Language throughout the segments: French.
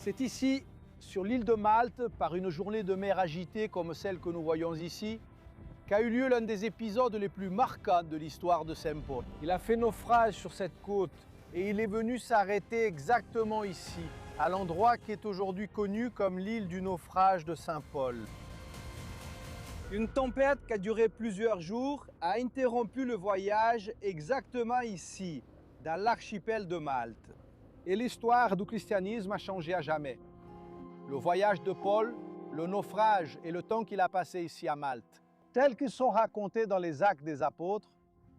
C'est ici, sur l'île de Malte, par une journée de mer agitée comme celle que nous voyons ici, qu'a eu lieu l'un des épisodes les plus marquants de l'histoire de Saint-Paul. Il a fait naufrage sur cette côte et il est venu s'arrêter exactement ici, à l'endroit qui est aujourd'hui connu comme l'île du naufrage de Saint-Paul. Une tempête qui a duré plusieurs jours a interrompu le voyage exactement ici, dans l'archipel de Malte. Et l'histoire du christianisme a changé à jamais. Le voyage de Paul, le naufrage et le temps qu'il a passé ici à Malte, tels qu'ils sont racontés dans les Actes des Apôtres,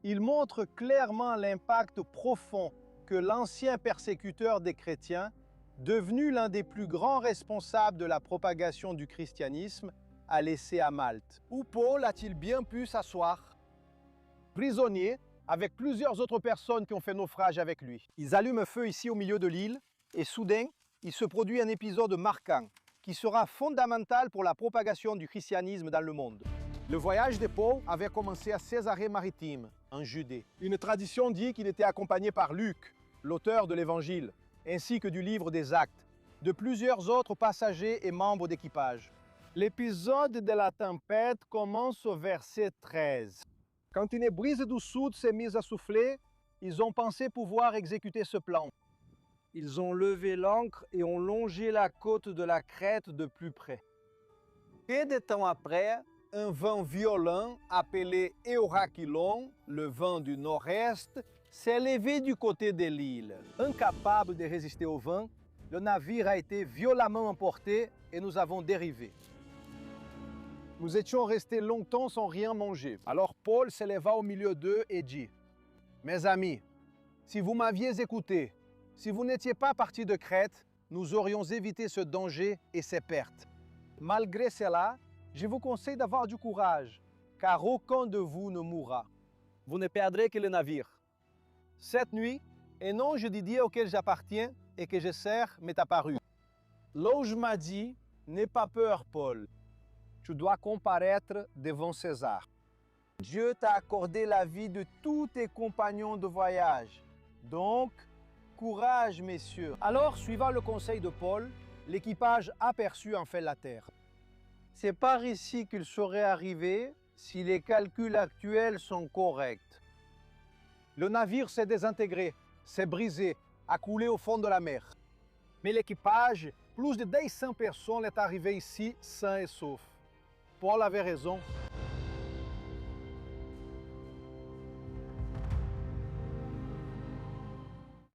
ils montrent clairement l'impact profond que l'ancien persécuteur des chrétiens, devenu l'un des plus grands responsables de la propagation du christianisme, a laissé à Malte. Où Paul a-t-il bien pu s'asseoir, prisonnier, avec plusieurs autres personnes qui ont fait naufrage avec lui. Ils allument un feu ici au milieu de l'île et soudain, il se produit un épisode marquant qui sera fondamental pour la propagation du christianisme dans le monde. Le voyage de Paul avait commencé à Césarée-Maritime, en Judée. Une tradition dit qu'il était accompagné par Luc, l'auteur de l'Évangile, ainsi que du livre des Actes, de plusieurs autres passagers et membres d'équipage. L'épisode de la tempête commence au verset 13. Quand une brise du sud s'est mise à souffler, ils ont pensé pouvoir exécuter ce plan. Ils ont levé l'ancre et ont longé la côte de la Crète de plus près. Peu de temps après, un vent violent appelé Eurachylon, le vent du nord-est, s'est levé du côté de l'île. Incapable de résister au vent, le navire a été violemment emporté et nous avons dérivé. Nous étions restés longtemps sans rien manger. Alors Paul s'éleva au milieu d'eux et dit : « Mes amis, si vous m'aviez écouté, si vous n'étiez pas partis de Crète, nous aurions évité ce danger et ces pertes. Malgré cela, je vous conseille d'avoir du courage, car aucun de vous ne mourra. Vous ne perdrez que le navire. » Cette nuit, un ange de Dieu auquel j'appartiens et que je sers m'est apparu. L'ange m'a dit : « N'aie pas peur, Paul. Tu dois comparaître devant César. Dieu t'a accordé la vie de tous tes compagnons de voyage. Donc, courage, messieurs. » Alors, suivant le conseil de Paul, l'équipage aperçut enfin la terre. C'est par ici qu'il serait arrivé si les calculs actuels sont corrects. Le navire s'est désintégré, s'est brisé, a coulé au fond de la mer. Mais l'équipage, plus de 200 personnes, est arrivé ici sain et sauf. Paul avait raison.